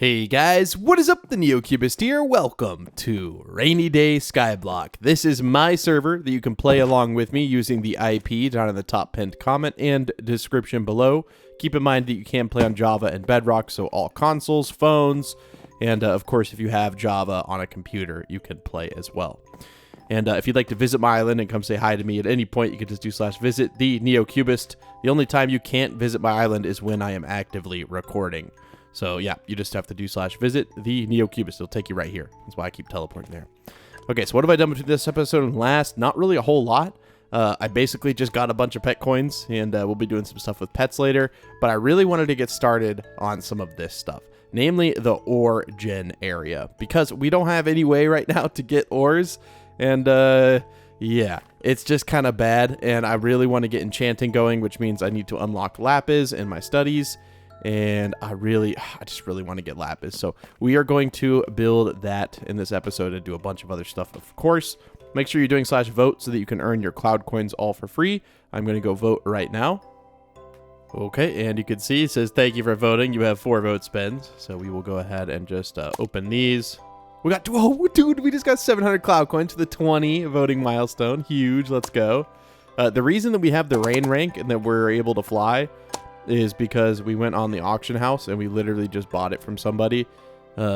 Hey guys, what is up? The NeoCubist here. Welcome to RainyDay Skyblock. This is my server that you can play along with me using the IP down in the top pinned comment and description below. Keep in mind that you can play on Java and Bedrock, so all consoles, phones, and of course if you have Java on a computer, you can play as well. And if you'd like to visit my island and come say hi to me at any point, you can just do /visit the NeoCubist. The only time you can't visit my island is when I am actively recording. So yeah, you just have to do /visit the NeoCubist. It'll take you right here. That's why I keep teleporting there. Okay, so what have I done between this episode and last? Not really a whole lot. I basically just got a bunch of pet coins, and we'll be doing some stuff with pets later. But I really wanted to get started on some of this stuff, namely the ore gen area, because we don't have any way right now to get ores. And yeah, it's just kind of bad. And I really want to get enchanting going, which means I need to unlock lapis in my studies. And I just really want to get lapis. So we are going to build that in this episode and do a bunch of other stuff, of course. Make sure you're doing /vote so that you can earn your cloud coins all for free. I'm going to go vote right now. Okay, and you can see it says, thank you for voting. You have 4 vote spins. So we will go ahead and just open these. We got, oh, dude, we just got 700 cloud coins to the 20 voting milestone. Huge, let's go. The reason that we have the rain rank and that we're able to fly is because we went on the auction house and we literally just bought it from somebody.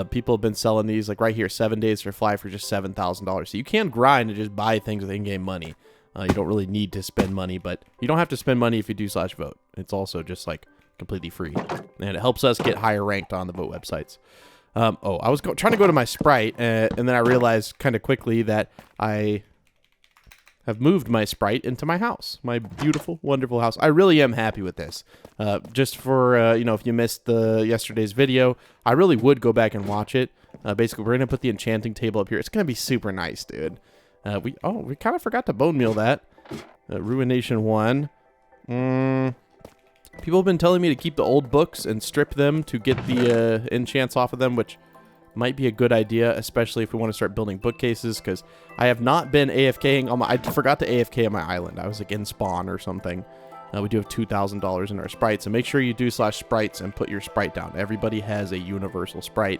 People have been selling these, like right here, 7 days for fly for just $7,000. So you can grind and just buy things with in-game money. You don't really need to spend money, but you don't have to spend money if you do /vote. It's also just like completely free, and it helps us get higher ranked on the vote websites. Oh, I was trying to go to my sprite, and then I realized kind of quickly that I have moved my sprite into my house, my beautiful, wonderful house. I really am happy with this. Just for, you know, if you missed yesterday's video, I really would go back and watch it. Basically, we're going to put the enchanting table up here. It's going to be super nice, dude. We kind of forgot to bone meal that. Ruination 1. People have been telling me to keep the old books and strip them to get the enchants off of them, which might be a good idea, especially if we want to start building bookcases, because I have not been AFKing on I forgot to AFK on my island. I was like in spawn or something. We do have $2,000 in our sprites, and make sure you do /sprites and put your sprite down. Everybody has a universal sprite,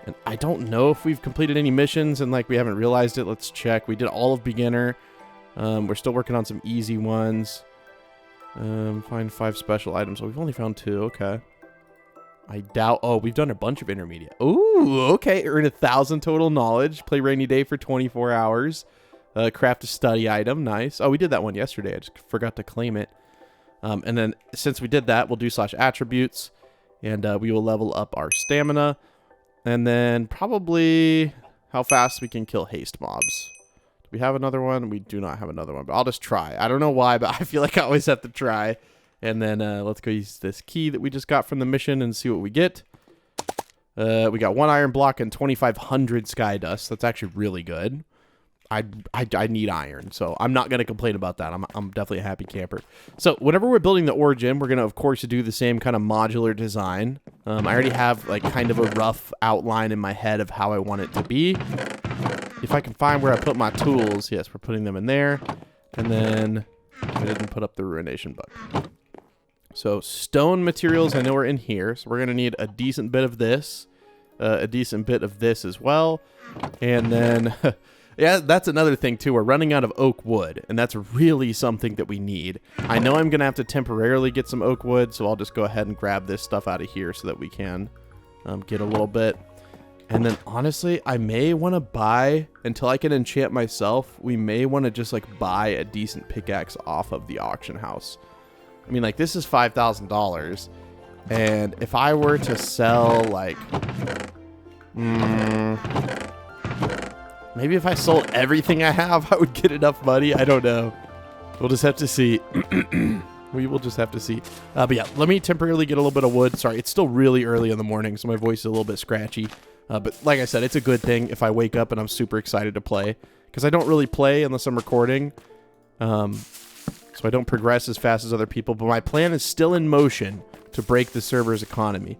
and I don't know if we've completed any missions and like we haven't realized it. Let's check. We did all of beginner. We're still working on some easy ones. Find 5 special items. Oh, we've only found 2. Okay. I doubt. Oh, we've done a bunch of intermediate. Ooh, okay. Earn 1,000 total knowledge. Play rainy day for 24 hours. Craft a study item. Nice. Oh, we did that one yesterday. I just forgot to claim it. And then since we did that, we'll do /attributes, and we will level up our stamina, and then probably how fast we can kill haste mobs. Do we have another one? We do not have another one, but I'll just try. I don't know why, but I feel like I always have to try. And then let's go use this key that we just got from the mission and see what we get. We got 1 iron block and 2,500 sky dust. That's actually really good. I need iron, so I'm not going to complain about that. I'm definitely a happy camper. So whenever we're building the origin, we're going to, of course, do the same kind of modular design. I already have like kind of a rough outline in my head of how I want it to be. If I can find where I put my tools, yes, we're putting them in there. And then I didn't put up the ruination bug. So stone materials, I know are in here. So we're going to need a decent bit of this, a decent bit of this as well. And then, yeah, that's another thing too. We're running out of oak wood, and that's really something that we need. I know I'm going to have to temporarily get some oak wood, so I'll just go ahead and grab this stuff out of here so that we can get a little bit. And then honestly, I may want to buy, until I can enchant myself, we may want to just like buy a decent pickaxe off of the auction house. I mean, like, this is $5,000, and if I were to sell, like, maybe if I sold everything I have, I would get enough money. I don't know. We'll just have to see. We will just have to see. But yeah, let me temporarily get a little bit of wood. Sorry, it's still really early in the morning, so my voice is a little bit scratchy. But like I said, it's a good thing if I wake up and I'm super excited to play, because I don't really play unless I'm recording. So I don't progress as fast as other people, but my plan is still in motion to break the server's economy.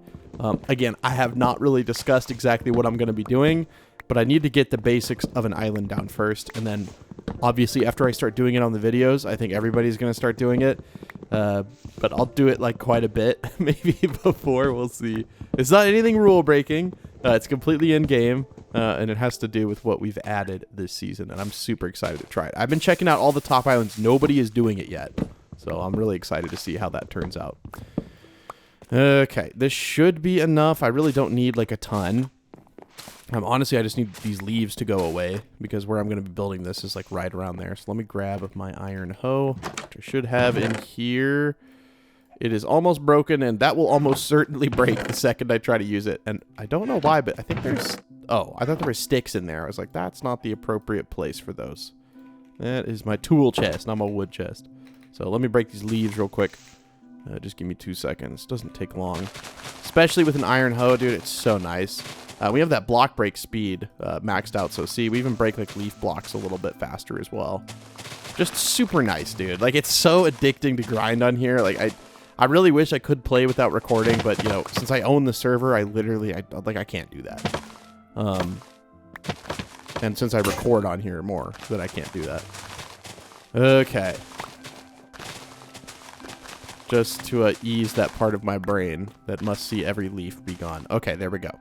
Again, I have not really discussed exactly what I'm going to be doing, but I need to get the basics of an island down first, and then obviously after I start doing it on the videos, I think everybody's going to start doing it. But I'll do it like quite a bit, maybe before, we'll see. It's not anything rule breaking. It's completely in game, and it has to do with what we've added this season, and I'm super excited to try it. I've been checking out all the top islands. Nobody is doing it yet, so I'm really excited to see how that turns out. Okay, this should be enough. I really don't need like a ton. Honestly, I just need these leaves to go away because where I'm going to be building this is like right around there. So let me grab my iron hoe, which I should have in here. It is almost broken, and that will almost certainly break the second I try to use it. And I don't know why, but I think there's... Oh, I thought there were sticks in there. I was like, that's not the appropriate place for those. That is my tool chest, not my wood chest. So let me break these leaves real quick. Just give me 2 seconds. Doesn't take long. Especially with an iron hoe, dude. It's so nice. We have that block break speed maxed out. So see, we even break like leaf blocks a little bit faster as well. Just super nice, dude. Like, it's so addicting to grind on here. Like, I really wish I could play without recording, but, you know, since I own the server, I can't do that. And since I record on here more, that I can't do that. Okay. Just to ease that part of my brain that must see every leaf be gone. Okay, there we go.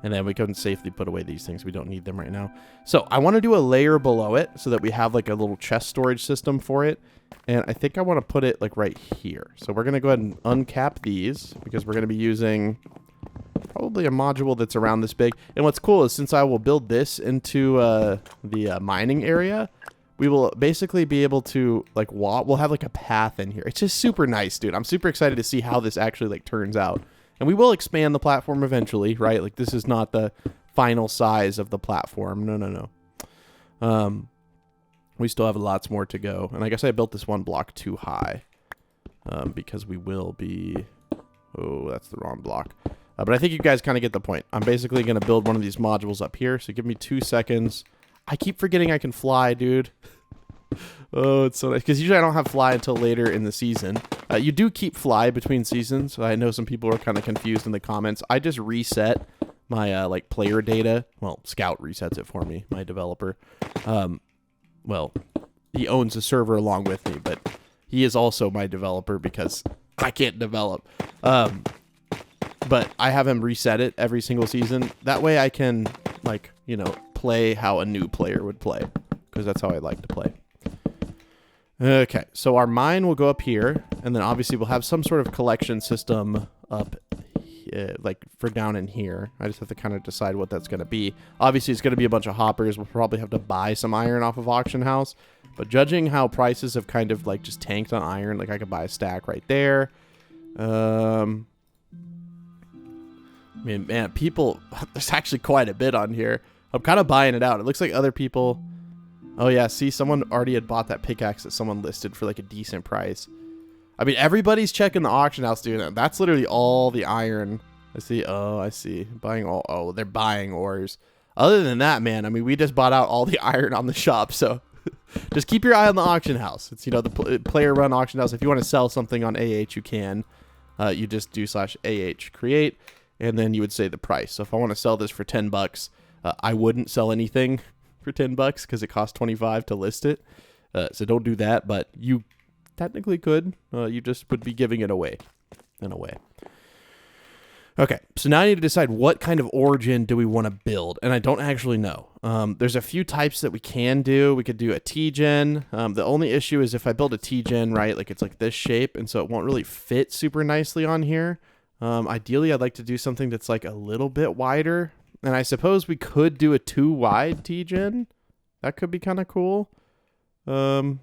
And then we can safely put away these things. We don't need them right now. So I want to do a layer below it so that we have like a little chest storage system for it. And I think I want to put it like right here. So we're going to go ahead and uncap these because we're going to be using probably a module that's around this big. And what's cool is since I will build this into the mining area, we will basically be able to like we'll have like a path in here. It's just super nice, dude. I'm super excited to see how this actually like turns out. And we will expand the platform eventually, right? Like this is not the final size of the platform. No. We still have lots more to go. And I guess I built this one block too high because we will be... Oh, that's the wrong block. But I think you guys kind of get the point. I'm basically going to build one of these modules up here. So give me 2 seconds. I keep forgetting I can fly, dude. Oh, it's so nice. Because usually I don't have fly until later in the season. You do keep fly between seasons. I know some people are kind of confused in the comments. I just reset my like player data. Well, Scout resets it for me, my developer. Well, he owns the server along with me, but he is also my developer because I can't develop. But I have him reset it every single season. That way I can, like, you know, play how a new player would play. Because that's how I like to play. Okay, so our mine will go up here. And then obviously we'll have some sort of collection system up, like, for down in here. I just have to kind of decide what that's going to be. Obviously, it's going to be a bunch of hoppers. We'll probably have to buy some iron off of Auction House. But judging how prices have kind of, like, just tanked on iron, like, I could buy a stack right there. I mean, man, people, there's actually quite a bit on here. I'm kind of buying it out. It looks like other people... Oh, yeah, see, someone already had bought that pickaxe that someone listed for, like, a decent price. I mean, everybody's checking the auction house doing that. That's literally all the iron. I see. Oh, I see. Buying all... Oh, they're buying ores. Other than that, man, I mean, we just bought out all the iron on the shop, so... Just keep your eye on the auction house. It's, you know, the player-run auction house. If you want to sell something on AH, you can. You just do /AH create, and then you would say the price. So if I want to sell this for $10, I wouldn't sell anything for $10 because it costs $25 to list it. So don't do that, but you technically could. You just would be giving it away in a way. Okay, so now I need to decide what kind of origin do we want to build, and I don't actually know. There's a few types that we can do. We could do a T-gen. The only issue is if I build a T-gen, right, like it's like this shape, and so it won't really fit super nicely on here. Ideally, I'd like to do something that's like a little bit wider, and I suppose we could do a 2-wide T-gen. That could be kind of cool. I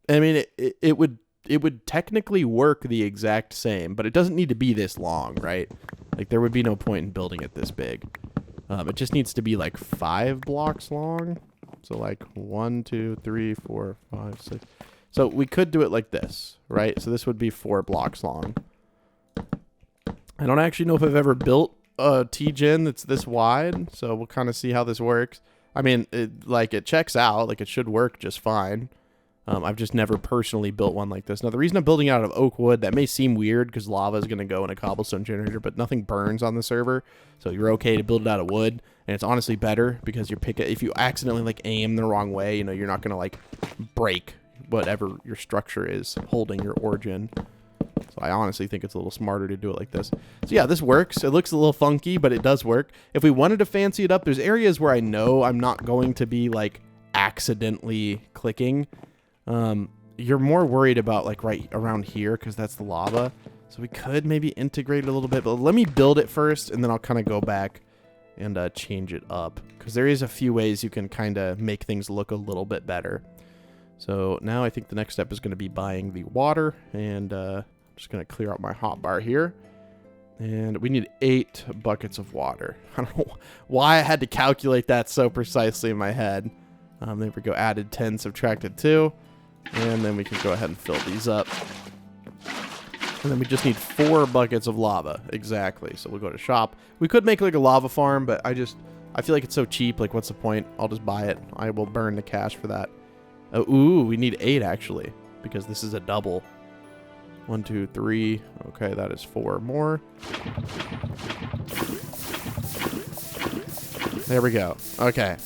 mean, it would technically work the exact same, but it doesn't need to be this long, right? Like, there would be no point in building it this big. It just needs to be, like, 5 blocks long. So, like, 1, 2, 3, 4, 5, 6. So, we could do it like this, right? So, this would be 4 blocks long. I don't actually know if I've ever built a T-gen that's this wide, so we'll kind of see how this works. I mean, it checks out. Like, it should work just fine. I've just never personally built one like this. Now, the reason I'm building out of oak wood, that may seem weird because lava is going to go in a cobblestone generator, but nothing burns on the server, so you're okay to build it out of wood. And it's honestly better because if you accidentally like aim the wrong way, you know, you're not going to like break whatever your structure is holding your origin. So I honestly think it's a little smarter to do it like this. So yeah, this works. It looks a little funky, but it does work. If we wanted to fancy it up, there's areas where I know I'm not going to be like accidentally clicking. You're more worried about like right around here because that's the lava. So we could maybe integrate it a little bit, but let me build it first and then I'll kind of go back and change it up because there is a few ways you can kind of make things look a little bit better. So now I think the next step is going to be buying the water, and I'm just going to clear out my hotbar here. And we need 8 buckets of water. I don't know why I had to calculate that so precisely in my head. There we go, added 10, subtracted 2. And then we can go ahead and fill these up. And then we just need 4 buckets of lava. Exactly. So we'll go to shop. We could make like a lava farm, but I feel like it's so cheap. Like, what's the point? I'll just buy it. I will burn the cash for that. Ooh, we need 8 actually, because this is a double. 1, 2, 3. Okay, that is 4 more. There we go. Okay.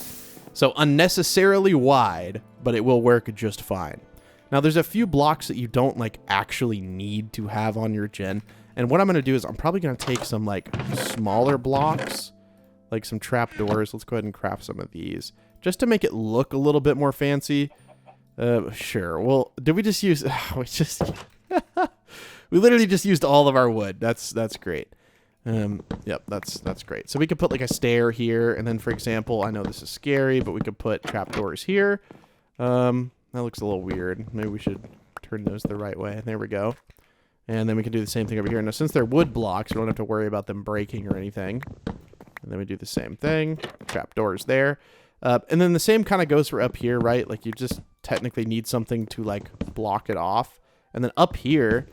So unnecessarily wide, but it will work just fine. Now, there's a few blocks that you don't like actually need to have on your gen. And what I'm going to do is I'm probably going to take some like smaller blocks, like some trapdoors. Let's go ahead and craft some of these just to make it look a little bit more fancy. Sure. Well, did we just use... we literally just used all of our wood. That's great. Yep, that's great. So we could put like a stair here, and then for example, I know this is scary, but we could put trapdoors here. That looks a little weird. Maybe we should turn those the right way. There we go. And then we can do the same thing over here. Now, since they're wood blocks, we don't have to worry about them breaking or anything. And then we do the same thing. Trapdoors there. And then the same kind of goes for up here, right? Like, you just technically need something to like block it off. And then up here,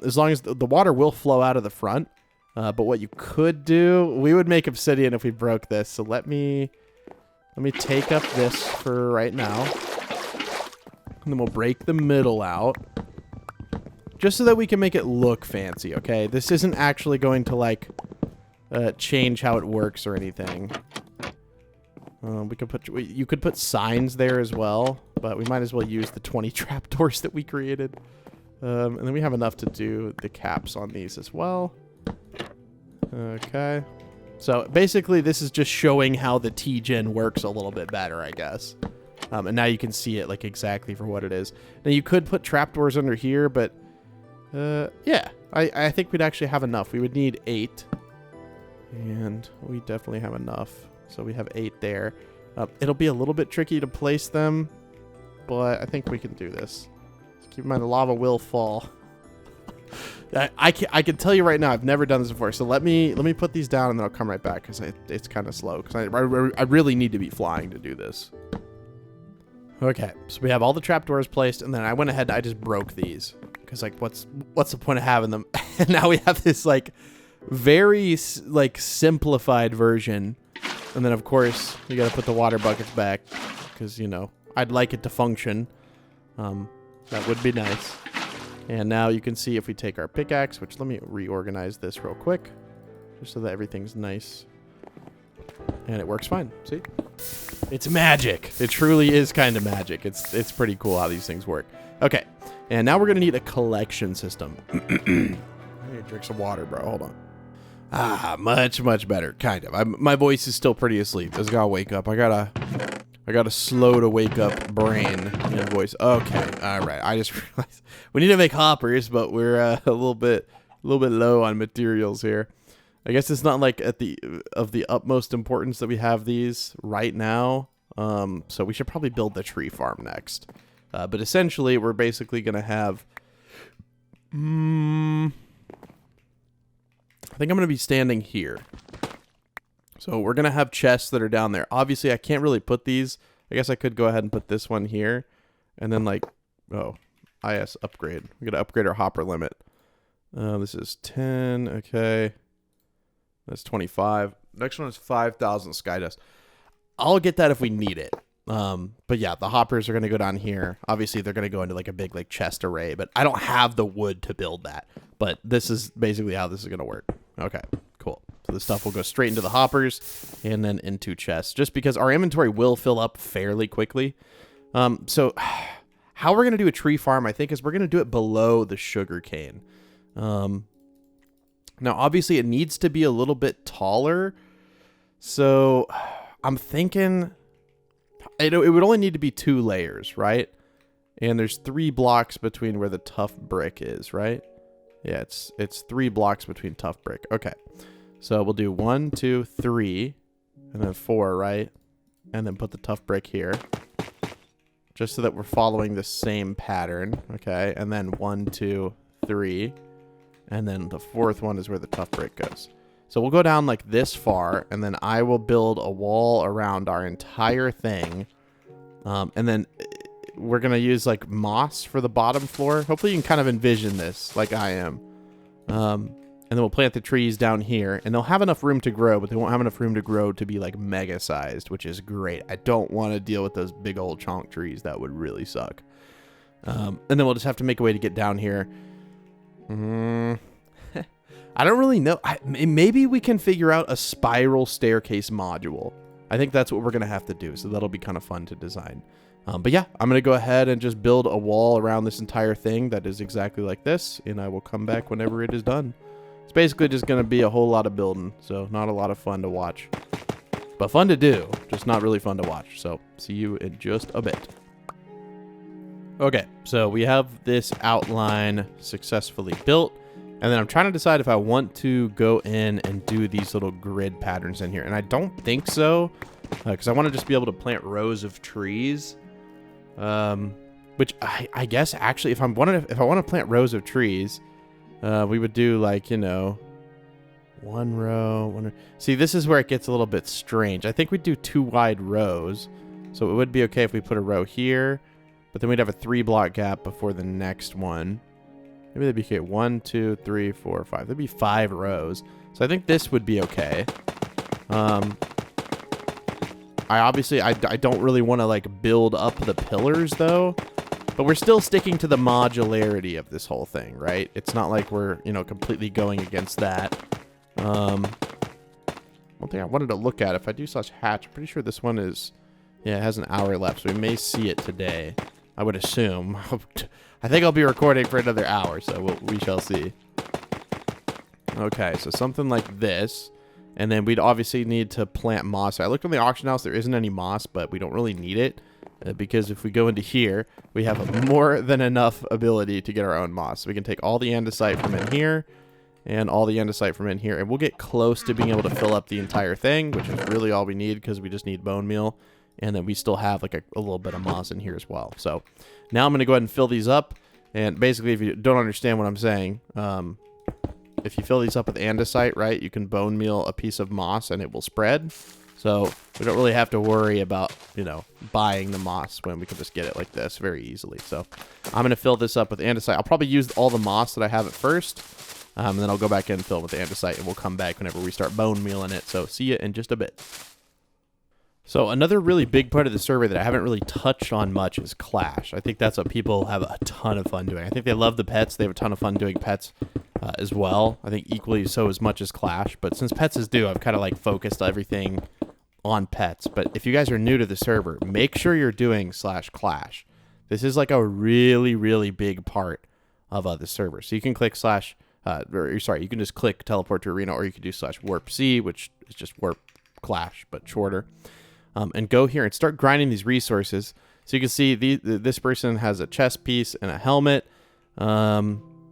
as long as the water will flow out of the front. But what you could do, we would make obsidian if we broke this. So let me take up this for right now. And then we'll break the middle out. Just so that we can make it look fancy, okay? This isn't actually going to, like, change how it works or anything. You could put signs there as well, but we might as well use the 20 trapdoors that we created. And then we have enough to do the caps on these as well. Okay. So basically this is just showing how the T-Gen works a little bit better, I guess. And now you can see it like exactly for what it is. Now you could put trapdoors under here, but yeah, I think we'd actually have enough. We would need 8. And we definitely have enough. So we have 8 there. It'll be a little bit tricky to place them, but I think we can do this. Keep in mind the lava will fall. I can tell you right now, I've never done this before. So let me put these down and then I'll come right back because it's kind of slow. Because I really need to be flying to do this. Okay, so we have all the trapdoors placed, and then I went ahead and I just broke these. Because, like, what's the point of having them? And now we have this, like, very, like, simplified version. And then, of course, you got to put the water buckets back. Because, you know, I'd like it to function. That would be nice. And now you can see if we take our pickaxe, which let me reorganize this real quick. Just so that everything's nice. And it works fine. See? It's magic. It truly is kind of magic. It's pretty cool how these things work. Okay. And now we're going to need a collection system. I need to drink some water, bro. Hold on. Ah, much better. Kind of. My voice is still pretty asleep. I just gotta wake up. I got a slow to wake up brain and voice. Okay. All right. I just realized we need to make hoppers, but we're a little bit low on materials here. I guess it's not like of the utmost importance that we have these right now. So we should probably build the tree farm next. But essentially, we're basically going to have... I think I'm going to be standing here. So we're going to have chests that are down there. Obviously, I can't really put these. I guess I could go ahead and put this one here. And then, like... Oh, IS upgrade. We're going to upgrade our hopper limit. This is 10. Okay. That's 25. Next one is 5,000 sky dust. I'll get that if we need it. But yeah, the hoppers are going to go down here. Obviously, they're going to go into like a big like chest array, but I don't have the wood to build that. But this is basically how this is going to work. Okay, cool. So the stuff will go straight into the hoppers and then into chests, just because our inventory will fill up fairly quickly. So how we're going to do a tree farm, I think, is we're going to do it below the sugar cane. Now, obviously, it needs to be a little bit taller. So I'm thinking it would only need to be 2 layers, right? And there's 3 blocks between where the tough brick is, right? Yeah, it's 3 blocks between tough brick. Okay. So we'll do 1, 2, 3, and then 4, right? And then put the tough brick here. Just so that we're following the same pattern, okay? And then 1, 2, 3. And then the 4th one is where the tough brick goes. So we'll go down like this far, and then I will build a wall around our entire thing. And then we're going to use like moss for the bottom floor. Hopefully you can kind of envision this like I am. And then we'll plant the trees down here, and they'll have enough room to grow, but they won't have enough room to grow to be like mega sized, which is great. I don't want to deal with those big old chonk trees. That would really suck. And then we'll just have to make a way to get down here. I don't really know. Maybe we can figure out a spiral staircase module. I think that's what we're going to have to do. So that'll be kind of fun to design. But yeah, I'm going to go ahead and just build a wall around this entire thing that is exactly like this. And I will come back whenever it is done. It's basically just going to be a whole lot of building. So not a lot of fun to watch. But fun to do. Just not really fun to watch. So see you in just a bit. Okay, so we have this outline successfully built. And then I'm trying to decide if I want to go in and do these little grid patterns in here. And I don't think so. Because I want to just be able to plant rows of trees. Which I guess actually if I want to plant rows of trees, we would do like, you know, one row. See, this is where it gets a little bit strange. I think we'd do 2 wide rows. So it would be okay if we put a row here, but then we'd have a 3 block gap before the next one. Maybe that'd be okay. 1, 2, 3, 4, 5. That'd be 5 rows. So I think this would be okay. I don't really want to like build up the pillars though, but we're still sticking to the modularity of this whole thing, right? It's not like we're, you know, completely going against that. One thing I wanted to look at, if I do /hatch, I'm pretty sure this one is, yeah, it has an hour left, so we may see it today. I would assume. I think I'll be recording for another hour, so we shall see. Okay, so something like this. And then we'd obviously need to plant moss. I looked on the auction house. There isn't any moss, but we don't really need it. Because if we go into here, we have more than enough ability to get our own moss. So we can take all the andesite from in here and all the andesite from in here. And we'll get close to being able to fill up the entire thing, which is really all we need because we just need bone meal. And then we still have like a little bit of moss in here as well. So now I'm going to go ahead and fill these up. And basically, if you don't understand what I'm saying, if you fill these up with andesite, right, you can bone meal a piece of moss and it will spread. So we don't really have to worry about, you know, buying the moss when we can just get it like this very easily. So I'm going to fill this up with andesite. I'll probably use all the moss that I have at first. And then I'll go back in and fill it with andesite and we'll come back whenever we start bone mealing it. So see you in just a bit. So another really big part of the server that I haven't really touched on much is Clash. I think that's what people have a ton of fun doing. I think they love the pets. They have a ton of fun doing pets as well. I think equally so as much as Clash. But since pets is due, I've kind of like focused everything on pets. But if you guys are new to the server, make sure you're doing /Clash. This is like a really, really big part of the server. So you can click you can just click teleport to arena, or you can do /warp-C, which is just warp Clash, but shorter. And go here and start grinding these resources. So you can see this person has a chest piece and a helmet.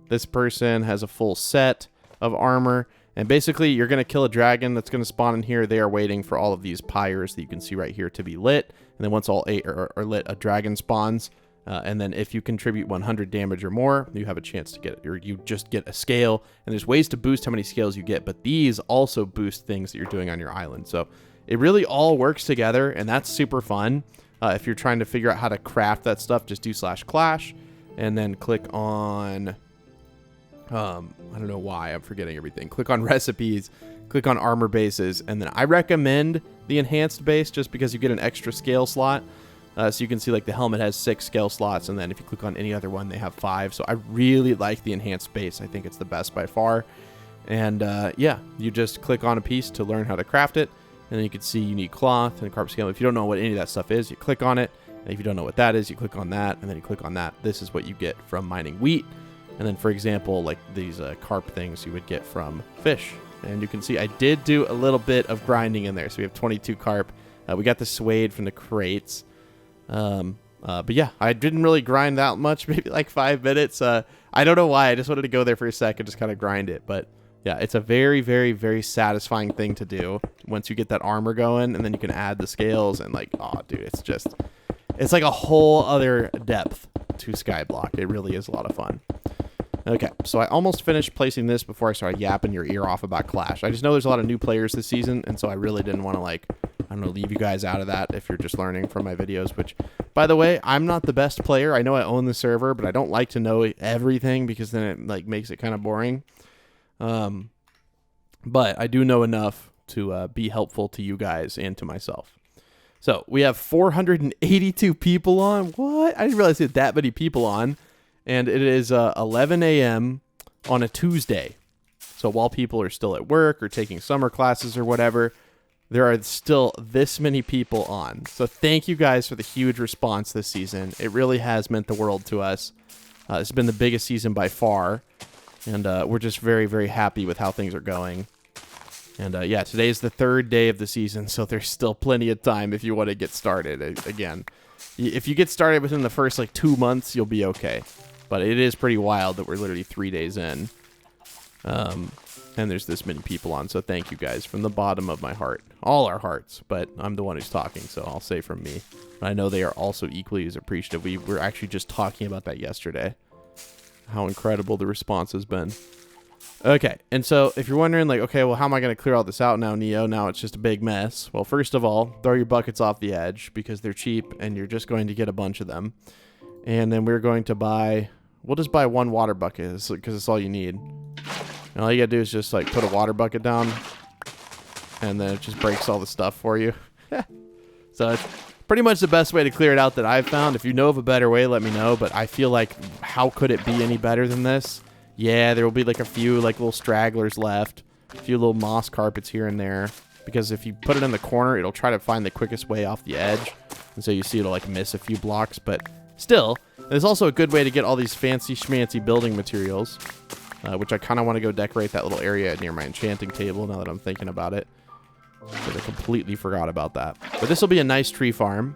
This person has a full set of armor. And basically, you're going to kill a dragon that's going to spawn in here. They are waiting for all of these pyres that you can see right here to be lit. And then once all 8 are lit, a dragon spawns. And then if you contribute 100 damage or more, you have a chance to get it. Or you just get a scale. And there's ways to boost how many scales you get. But these also boost things that you're doing on your island. So it really all works together, and that's super fun. If you're trying to figure out how to craft that stuff, just do /Clash, and then click on, I don't know why, I'm forgetting everything. Click on recipes, click on armor bases, and then I recommend the enhanced base just because you get an extra scale slot. So you can see like the helmet has 6 scale slots, and then if you click on any other one, they have 5. So I really like the enhanced base. I think it's the best by far. And yeah, you just click on a piece to learn how to craft it. And then you can see you need cloth and carpet scale. If you don't know what any of that stuff is, you click on it, And if you don't know what that is, you click on that, and then you click on that. This is what you get from mining wheat. And then, for example, like these carp things you would get from fish. And you can see I did do a little bit of grinding in there. So we have 22 carp. We got the suede from the crates. But yeah, I didn't really grind that much, maybe like 5 minutes. I don't know why. I just wanted to go there for a second, just kind of grind it. But yeah, it's a very, very, very satisfying thing to do once you get that armor going, and then you can add the scales and like, oh, dude, it's like a whole other depth to Skyblock. It really is a lot of fun. Okay, so I almost finished placing this before I started yapping your ear off about Clash. I just know there's a lot of new players this season, and so I really didn't want to, like, I don't know, leave you guys out of that if you're just learning from my videos, which, by the way, I'm not the best player. I know I own the server, but I don't like to know everything because then it, like, makes it kind of boring. But I do know enough to be helpful to you guys and to myself. So we have 482 people on. What? I didn't realize we had that many people on. And it is 11 a.m. on a Tuesday. So while people are still at work or taking summer classes or whatever, there are still this many people on. So thank you guys for the huge response this season. It really has meant the world to us. It's been the biggest season by far. And we're just very, very happy with how things are going. And yeah, today is the 3rd day of the season, so there's still plenty of time if you want to get started. Again, if you get started within the first like 2 months, you'll be okay. But it is pretty wild that we're literally 3 days in. And there's this many people on, so thank you guys from the bottom of my heart. All our hearts, but I'm the one who's talking, so I'll say from me. But I know they are also equally as appreciative. We were actually just talking about that yesterday. How incredible the response has been. Okay, and so if you're wondering, like, okay, well, how am I going to clear all this out now, Neo? Now it's just a big mess. Well, first of all, throw your buckets off the edge because they're cheap and you're just going to get a bunch of them. And then we're going to buy, we'll just buy 1 water bucket because it's all you need. And all you got to do is just, like, put a water bucket down and then it just breaks all the stuff for you. So it's pretty much the best way to clear it out that I've found. If you know of a better way, let me know. But I feel like, how could it be any better than this? Yeah, there will be like a few like little stragglers left, a few little moss carpets here and there, because if you put it in the corner, it'll try to find the quickest way off the edge, and so you see it'll like miss a few blocks, but still, there's also a good way to get all these fancy schmancy building materials, which I kind of want to go decorate that little area near my enchanting table now that I'm thinking about it, because I completely forgot about that. But this will be a nice tree farm.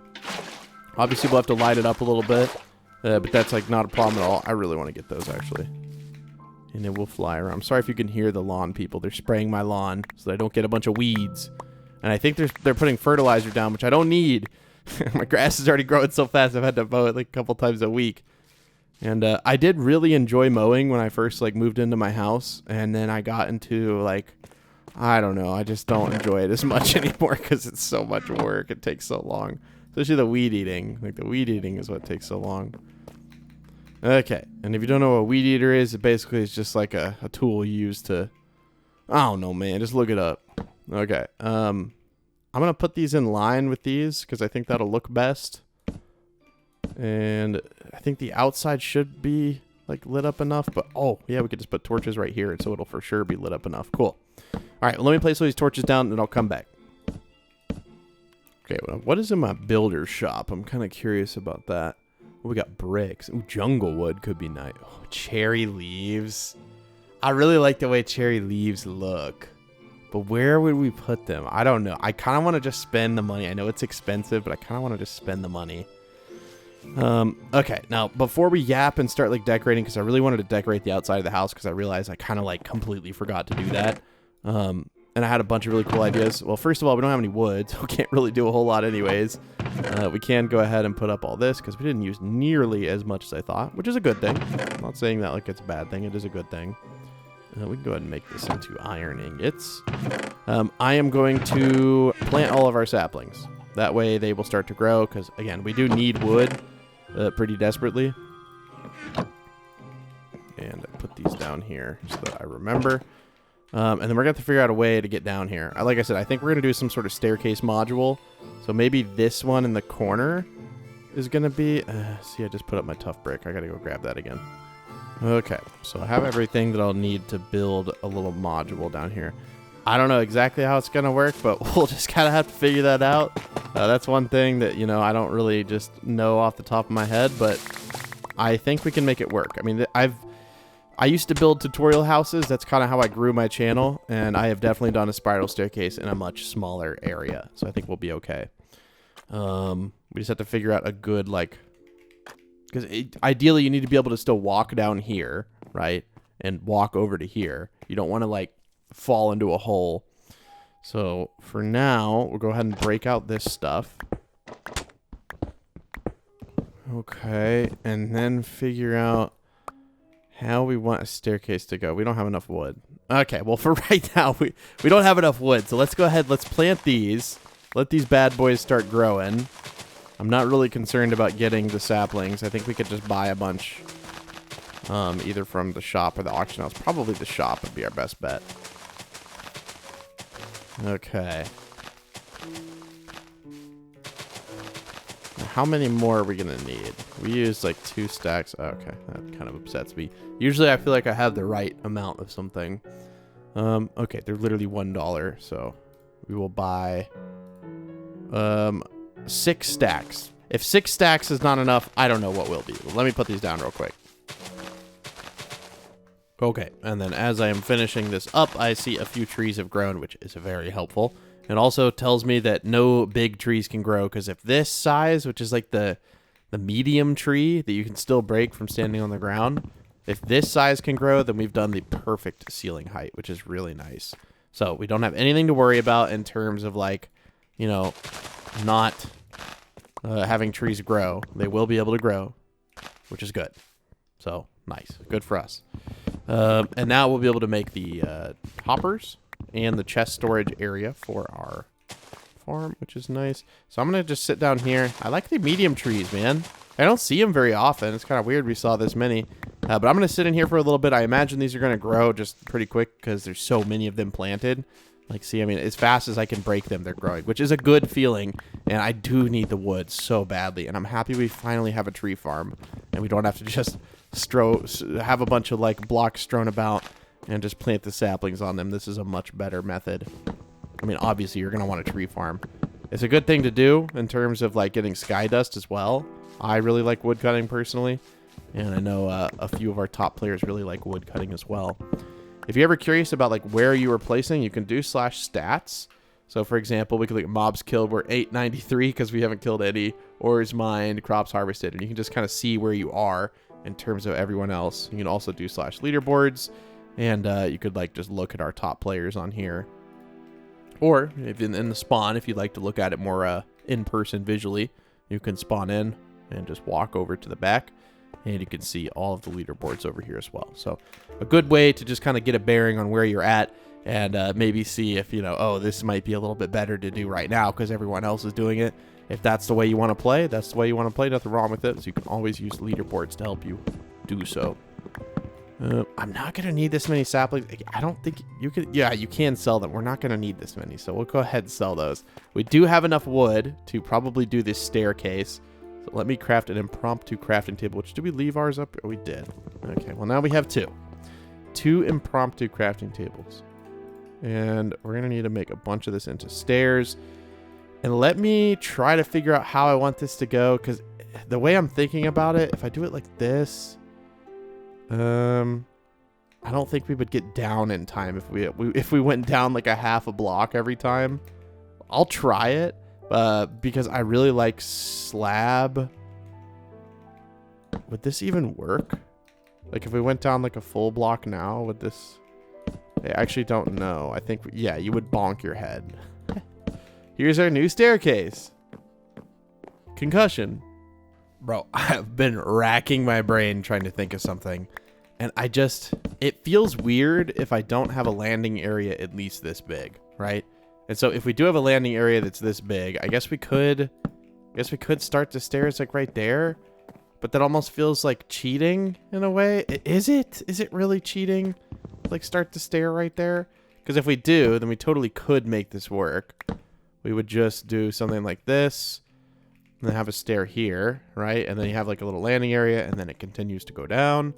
Obviously, we'll have to light it up a little bit, but that's like not a problem at all. I really want to get those actually. And it will fly around. I'm sorry if you can hear the lawn people. They're spraying my lawn so that I don't get a bunch of weeds. And I think they're putting fertilizer down, which I don't need. My grass is already growing so fast I've had to mow it like a couple times a week. And I did really enjoy mowing when I first like moved into my house. And then I got into like, I don't know. I just don't enjoy it as much anymore because it's so much work. It takes so long. Especially the weed eating. Like the weed eating is what takes so long. Okay, and if you don't know what a weed eater is, it basically is just like a tool used to, I don't know, man, just look it up. Okay, I'm going to put these in line with these because I think that'll look best. And I think the outside should be like lit up enough, but oh, yeah, we could just put torches right here, and so it'll for sure be lit up enough. Cool. All right, well, let me place all these torches down, and I'll come back. Okay, well, what is in my builder's shop? I'm kind of curious about that. Oh, we got bricks. Ooh, jungle wood could be nice. Oh, cherry leaves. I really like the way cherry leaves look. But where would we put them? I don't know. I kind of want to just spend the money. I know it's expensive, but I kind of want to just spend the money. Okay, now, before we yap and start, like, decorating, because I really wanted to decorate the outside of the house, because I realized I kind of, like, completely forgot to do that. And I had a bunch of really cool ideas. Well, first of all, we don't have any wood, so we can't really do a whole lot anyways. We can go ahead and put up all this, because we didn't use nearly as much as I thought, which is a good thing. I'm not saying that like it's a bad thing. It is a good thing. We can go ahead and make this into iron ingots. I am going to plant all of our saplings. That way they will start to grow, because, again, we do need wood pretty desperately. And I put these down here so that I remember. And then we're going to have to figure out a way to get down here. Like I said, I think we're going to do some sort of staircase module. So maybe this one in the corner is going to be... see, I just put up my tough brick. I got to go grab that again. Okay, so I have everything that I'll need to build a little module down here. I don't know exactly how it's going to work, but we'll just kind of have to figure that out. That's one thing that, you know, I don't really just know off the top of my head, but I think we can make it work. I mean, I used to build tutorial houses. That's kind of how I grew my channel, and I have definitely done a spiral staircase in a much smaller area, so I think we'll be okay. We just have to figure out a good, like, because ideally you need to be able to still walk down here, right, and walk over to here. You don't want to, like, fall into a hole. So for now, we'll go ahead and break out this stuff. Okay, and then figure out how we want a staircase to go. We don't have enough wood. Okay, well, for right now, we don't have enough wood. So let's go ahead. Let's plant these. Let these bad boys start growing. I'm not really concerned about getting the saplings. I think we could just buy a bunch, either from the shop or the auction house. Probably the shop would be our best bet. Okay. Now, how many more are we going to need? We used like 2 stacks. Okay, that kind of upsets me. Usually I feel like I have the right amount of something. Okay, they're literally $1, so we will buy 6 stacks. If 6 stacks is not enough, I don't know what will be. Let me put these down real quick. Okay, and then as I am finishing this up, I see a few trees have grown, which is very helpful. It also tells me that no big trees can grow, because if this size, which is like the medium tree that you can still break from standing on the ground, if this size can grow, then we've done the perfect ceiling height, which is really nice. So we don't have anything to worry about in terms of, like, you know, not having trees grow. They will be able to grow, which is good. So nice, good for us. And now we'll be able to make the hoppers and the chest storage area for our farm, which is nice. So I'm going to just sit down here. I like the medium trees, man. I don't see them very often. It's kind of weird we saw this many. But I'm going to sit in here for a little bit. I imagine these are going to grow just pretty quick because there's so many of them planted. Like, see, I mean, as fast as I can break them, they're growing, which is a good feeling. And I do need the wood so badly. And I'm happy we finally have a tree farm. And we don't have to just have a bunch of, like, blocks strewn about and just plant the saplings on them. This is a much better method. I mean, obviously, you're going to want a tree farm. It's a good thing to do in terms of, like, getting sky dust as well. I really like wood cutting personally. And I know a few of our top players really like wood cutting as well. If you're ever curious about, like, where you are placing, you can do /stats. So, for example, we could look at mobs killed. We're 893 because we haven't killed any. Ores mined, crops harvested. And you can just kind of see where you are in terms of everyone else. You can also do /leaderboards. And you could, like, just look at our top players on here. Or, if in the spawn, if you'd like to look at it more in person visually, you can spawn in and just walk over to the back. And you can see all of the leaderboards over here as well. So a good way to just kind of get a bearing on where you're at and maybe see if, you know, oh, this might be a little bit better to do right now because everyone else is doing it. If that's the way you want to play, that's the way you want to play. Nothing wrong with it. So you can always use leaderboards to help you do so. I'm not going to need this many saplings. I don't think you can. Yeah, you can sell them. We're not going to need this many. So we'll go ahead and sell those. We do have enough wood to probably do this staircase. So let me craft an impromptu crafting table. Which, did we leave ours up? Oh, we did. Okay, well, now we have 2. 2 impromptu crafting tables. And we're going to need to make a bunch of this into stairs. And let me try to figure out how I want this to go. Because the way I'm thinking about it, if I do it like this, I don't think we would get down in time if we went down like a half a block every time. I'll try it. Because I really like slab. Would this even work? Like, if we went down like a full block now, would this... I actually don't know. I think, yeah, you would bonk your head. Here's our new staircase. Concussion. Bro, I've been racking my brain trying to think of something. And it feels weird if I don't have a landing area at least this big, right? And so if we do have a landing area that's this big, I guess we could start the stairs like right there. But that almost feels like cheating in a way. Is it? Is it really cheating? Like, start the stair right there? Because if we do, then we totally could make this work. We would just do something like this. And then have a stair here, right? And then you have like a little landing area, and then it continues to go down.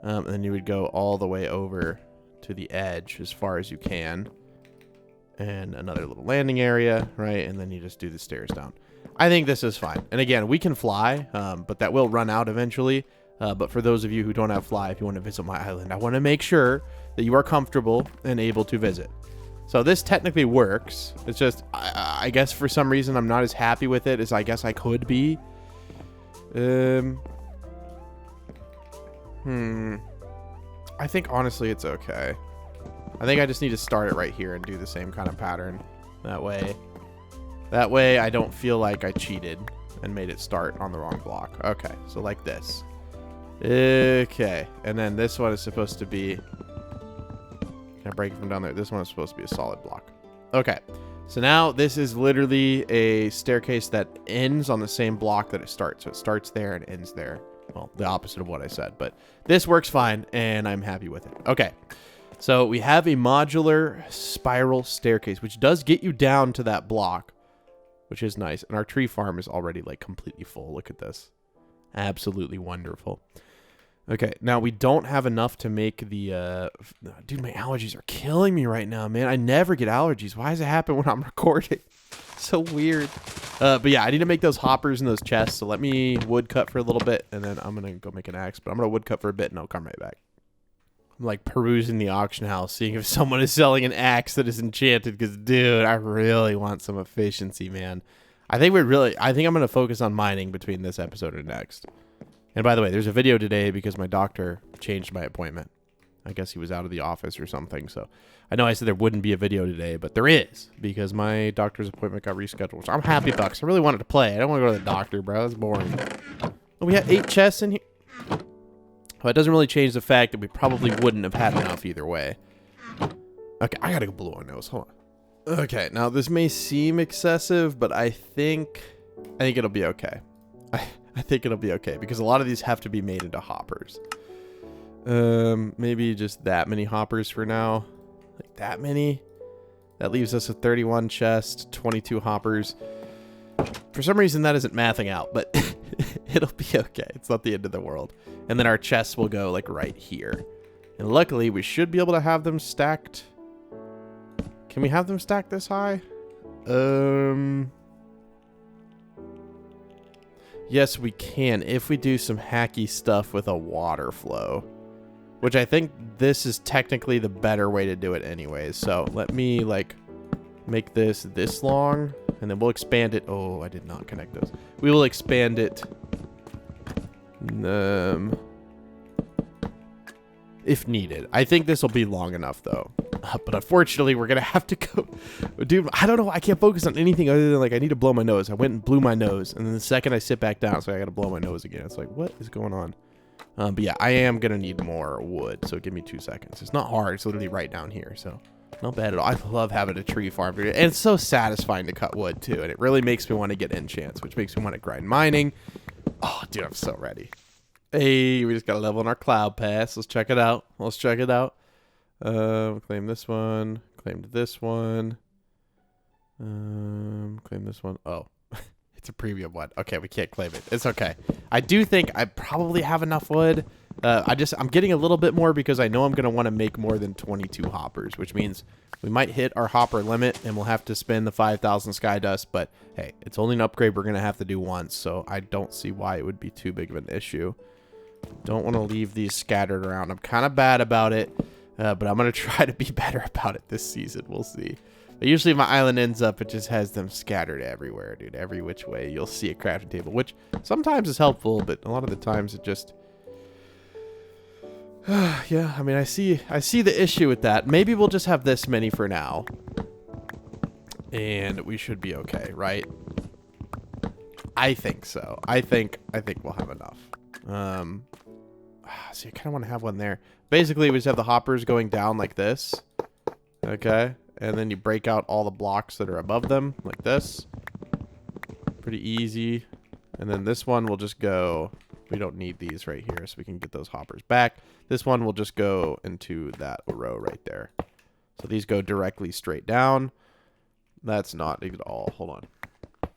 And then you would go all the way over to the edge as far as you can. and another little landing area, right? And then you just do the stairs down. I think this is fine. And again, we can fly, but that will run out eventually. But for those of you who don't have fly, if you want to visit my island, I want to make sure that you are comfortable and able to visit. So this technically works. It's just, I guess for some reason, I'm not as happy with it as I guess I could be. I think honestly it's okay. I think I just need to start it right here and do the same kind of pattern. That way I don't feel like I cheated and made it start on the wrong block. Okay, so like this. Okay, and then this one is supposed to be... Can I break it from down there? This one is supposed to be a solid block. Okay, so now this is literally a staircase that ends on the same block that it starts. So it starts there and ends there. Well, the opposite of what I said, but this works fine, and I'm happy with it. Okay, so we have a modular spiral staircase, which does get you down to that block, which is nice. And our tree farm is already like completely full. Look at this. Absolutely wonderful. Okay, now we don't have enough to make the, dude, my allergies are killing me right now, man. I never get allergies. Why does it happen when I'm recording? So weird. But yeah, I need to make those hoppers and those chests. So let me wood cut for a little bit, and then I'm going to go make an axe. But I'm going to wood cut for a bit, and I'll come right back. I'm like perusing the auction house, seeing if someone is selling an axe that is enchanted. Because, dude, I really want some efficiency, man. I think I'm going to focus on mining between this episode and next. And by the way, there's a video today because my doctor changed my appointment. I guess he was out of the office or something. So I know I said there wouldn't be a video today, but there is because my doctor's appointment got rescheduled. So I'm happy about it 'cause I really wanted to play. I don't want to go to the doctor, bro. That's boring. Oh, we had 8 chests in here. Well, it doesn't really change the fact that we probably wouldn't have had enough either way. Okay, I gotta go blow my nose. Hold on. Okay, now this may seem excessive, but I think it'll be okay. I think it'll be okay because a lot of these have to be made into hoppers. Maybe just that many hoppers for now. Like that many. That leaves us a 31 chest, 22 hoppers. For some reason that isn't mathing out, but it'll be okay. It's not the end of the world. And then our chests will go like right here. And luckily we should be able to have them stacked. Can we have them stacked this high? Yes, we can if we do some hacky stuff with a water flow, which I think this is technically the better way to do it anyways. So let me like make this long and then we'll expand it. Oh, I did not connect those. We will expand it if needed. I think this will be long enough though. But unfortunately, we're going to have to go... Dude, I don't know. I can't focus on anything other than, like, I need to blow my nose. I went and blew my nose. And then the second I sit back down, so I got to blow my nose again. It's like, what is going on? But yeah, I am going to need more wood. So give me 2 seconds. It's not hard. It's literally right down here. So not bad at all. I love having a tree farm. And it's so satisfying to cut wood, too. And it really makes me want to get enchants, which makes me want to grind mining. Oh, dude, I'm so ready. Hey, we just got a level in our cloud pass. Let's check it out. Claim this one. Claim this one. Claim this one. Oh, it's a premium one. Okay, we can't claim it. It's okay. I do think I probably have enough wood. I'm getting a little bit more because I know I'm going to want to make more than 22 hoppers, which means we might hit our hopper limit and we'll have to spend the 5,000 sky dust. But hey, it's only an upgrade we're going to have to do once. So I don't see why it would be too big of an issue. Don't want to leave these scattered around. I'm kind of bad about it. But I'm going to try to be better about it this season. We'll see. But usually my island ends up, it just has them scattered everywhere, dude. Every which way you'll see a crafting table, which sometimes is helpful, but a lot of the times it just... yeah, I mean, I see the issue with that. Maybe we'll just have this many for now. And we should be okay, right? I think so. I think we'll have enough. See, I kind of want to have one there. Basically, we just have the hoppers going down like this. Okay. And then you break out all the blocks that are above them like this. Pretty easy. And then this one will just go... We don't need these right here, so we can get those hoppers back. This one will just go into that row right there. So these go directly straight down. That's not at all. Hold on.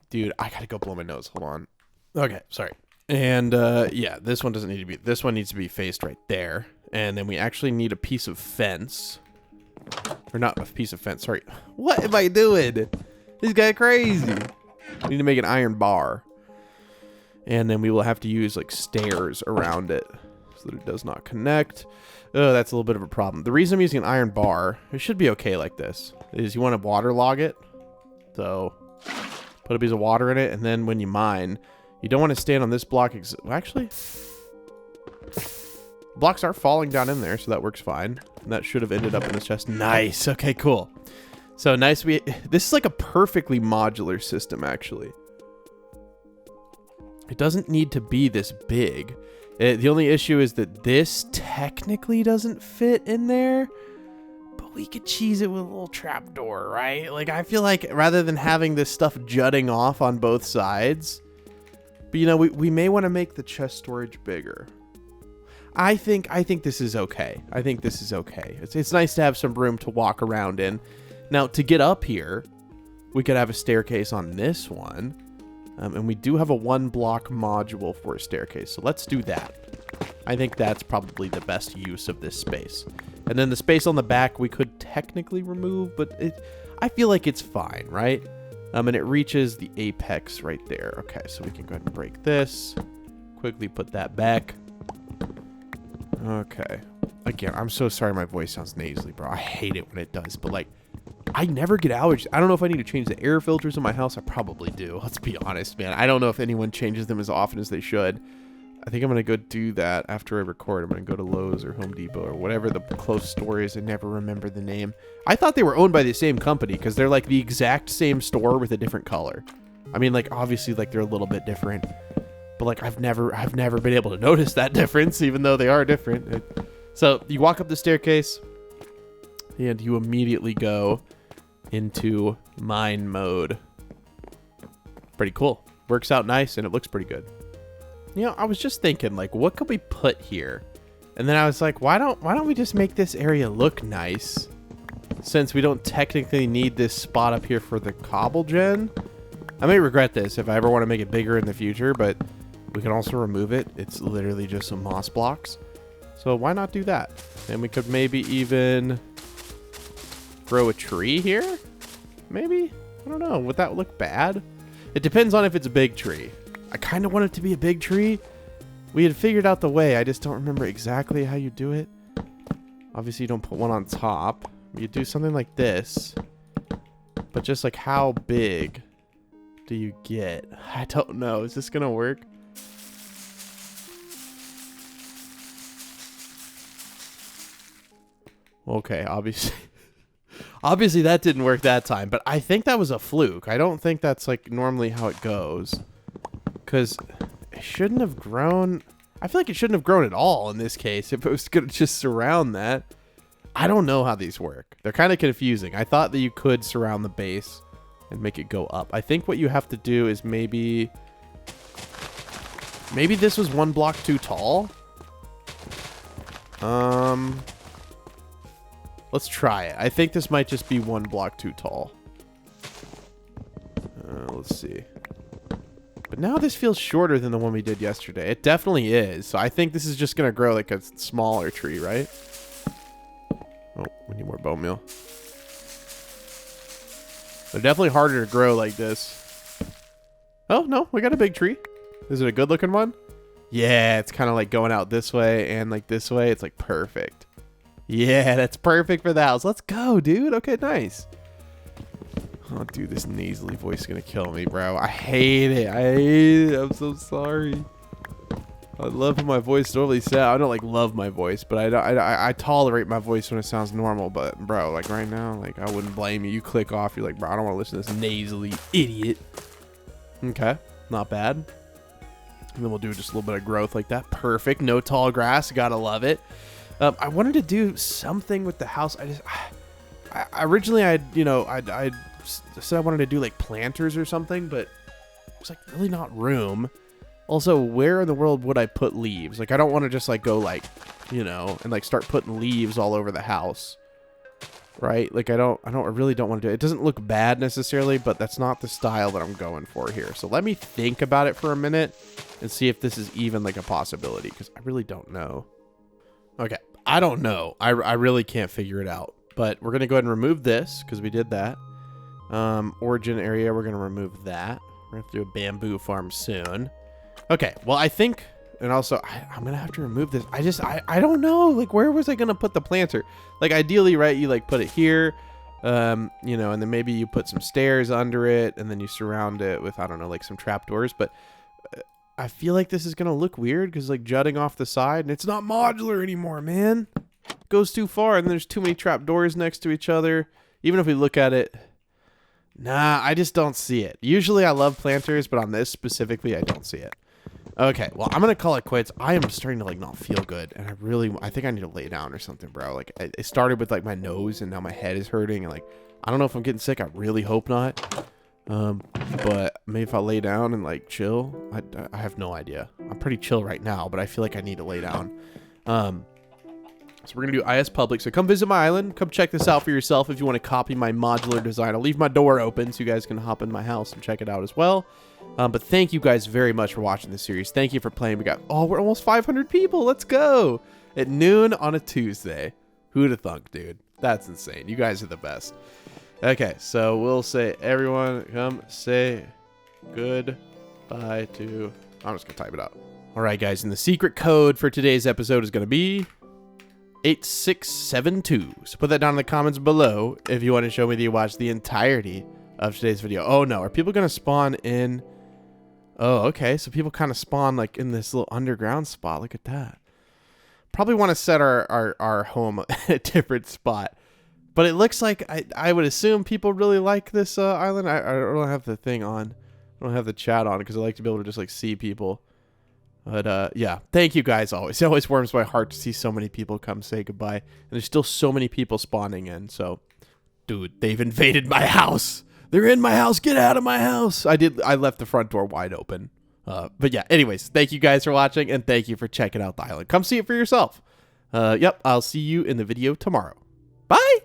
Dude, I gotta go blow my nose. Hold on. Okay, sorry. And yeah, this one doesn't need to be... This one needs to be faced right there. And then we actually need a piece of fence Or not a piece of fence, sorry. What am I doing? This guy crazy. We need to make an iron bar. And then we will have to use like stairs around it so that it does not connect. Oh, that's a little bit of a problem. The reason I'm using an iron bar, it should be okay like this, is you want to waterlog it. So put a piece of water in it, and then when you mine, you don't want to stand on this block. Actually, blocks are falling down in there, so that works fine. And that should have ended up in this chest. Nice. Okay, cool. So nice. This is like a perfectly modular system, actually. It doesn't need to be this big. The only issue is that this technically doesn't fit in there, but we could cheese it with a little trapdoor, right? Like, I feel like rather than having this stuff jutting off on both sides, but you know, we may want to make the chest storage bigger. I think this is okay. I think this is okay. It's nice to have some room to walk around in. Now, to get up here, we could have a staircase on this one. And we do have a 1-block module for a staircase, so let's do that. I think that's probably the best use of this space. And then the space on the back we could technically remove, but I feel like it's fine, right? And it reaches the apex right there. Okay, so we can go ahead and break this. Quickly put that back. Okay. Again, I'm so sorry my voice sounds nasally, bro. I hate it when it does, but like, I never get allergies. I don't know if I need to change the air filters in my house. I probably do. Let's be honest, man. I don't know if anyone changes them as often as they should. I think I'm going to go do that after I record. I'm going to go to Lowe's or Home Depot or whatever the close store is. I never remember the name. I thought they were owned by the same company because they're like the exact same store with a different color. I mean, like, obviously, like, they're a little bit different. But, like, I've never been able to notice that difference, even though they are different. So, you walk up the staircase, and you immediately go into mine mode. Pretty cool. Works out nice, and it looks pretty good. You know, I was just thinking, like, what could we put here? And then I was like, why don't we just make this area look nice? Since we don't technically need this spot up here for the cobble gen. I may regret this if I ever want to make it bigger in the future, but we can also remove it. It's literally just some moss blocks. So why not do that? And we could maybe even grow a tree here? Maybe? I don't know. Would that look bad? It depends on if it's a big tree. I kind of want it to be a big tree. We had figured out the way. I just don't remember exactly how you do it. Obviously, you don't put one on top. You do something like this. But just like how big do you get? I don't know. Is this going to work? Okay, obviously that didn't work that time, but I think that was a fluke. I don't think that's like normally how it goes, because it shouldn't have grown. I feel like it shouldn't have grown at all in this case if it was going to just surround that. I don't know how these work. They're kind of confusing. I thought that you could surround the base and make it go up. I think what you have to do is maybe this was 1 block too tall. Let's try it. I think this might just be 1 block too tall. Let's see. But now this feels shorter than the one we did yesterday. It definitely is. So I think this is just going to grow like a smaller tree, right? Oh, we need more bone meal. They're definitely harder to grow like this. Oh, no. We got a big tree. Is it a good looking one? Yeah, it's kind of like going out this way and like this way. It's like perfect. Yeah, that's perfect for the house. Let's go, dude. Okay, nice. Oh, dude, this nasally voice is going to kill me, bro. I hate it. I hate it. I'm so sorry. I love how my voice normally sounds. I don't, like, love my voice, but I tolerate my voice when it sounds normal. But, bro, like, right now, like, I wouldn't blame you. You click off. You're like, bro, I don't want to listen to this nasally idiot. Okay, not bad. And then we'll do just a little bit of growth like that. Perfect. No tall grass. Gotta love it. I wanted to do something with the house. Originally I said I wanted to do like planters or something, but it's like really not room. Also, where in the world would I put leaves? Like, I don't want to just like go like, you know, and like start putting leaves all over the house, right? Like, I really don't want to do it. It doesn't look bad necessarily, but that's not the style that I'm going for here. So let me think about it for a minute and see if this is even like a possibility, because I really don't know. Okay, I don't know. I really can't figure it out. But we're going to go ahead and remove this because we did that. Origin area, we're going to remove that. We're going to have to do a bamboo farm soon. Okay, well, I think, and also, I'm going to have to remove this. I don't know, like, where was I going to put the planter? Like, ideally, right, you, like, put it here, you know, and then maybe you put some stairs under it, and then you surround it with, I don't know, like, some trapdoors, but I feel like this is going to look weird because, like, jutting off the side, and it's not modular anymore, man. It goes too far, and there's too many trapdoors next to each other. Even if we look at it, nah, I just don't see it. Usually I love planters, but on this specifically, I don't see it. Okay, well, I'm going to call it quits. I am starting to, like, not feel good, and I think I need to lay down or something, bro. Like, it started with, like, my nose, and now my head is hurting, and, like, I don't know if I'm getting sick. I really hope not. But maybe if I lay down and, like, chill, I have no idea. I'm pretty chill right now, but I feel like I need to lay down. So we're going to do IS Public. So come visit my island. Come check this out for yourself if you want to copy my modular design. I'll leave my door open so you guys can hop in my house and check it out as well. But thank you guys very much for watching this series. Thank you for playing. We're almost 500 people. Let's go. At noon on a Tuesday. Who'd have thunk, dude? That's insane. You guys are the best. Okay, so we'll say, everyone, come say goodbye to... I'm just going to type it out. All right, guys, and the secret code for today's episode is going to be 8672. So put that down in the comments below if you want to show me that you watched the entirety of today's video. Oh, no. Are people going to spawn in... Oh, okay. So people kind of spawn, like, in this little underground spot. Look at that. Probably want to set our home at a different spot. But it looks like I would assume people really like this island. I don't have the thing on. I don't have the chat on because I like to be able to just like see people. But yeah, thank you guys always. It always warms my heart to see so many people come say goodbye. And there's still so many people spawning in. So, dude, they've invaded my house. They're in my house. Get out of my house. I left the front door wide open. But yeah, anyways, thank you guys for watching and thank you for checking out the island. Come see it for yourself. Yep, I'll see you in the video tomorrow. Bye.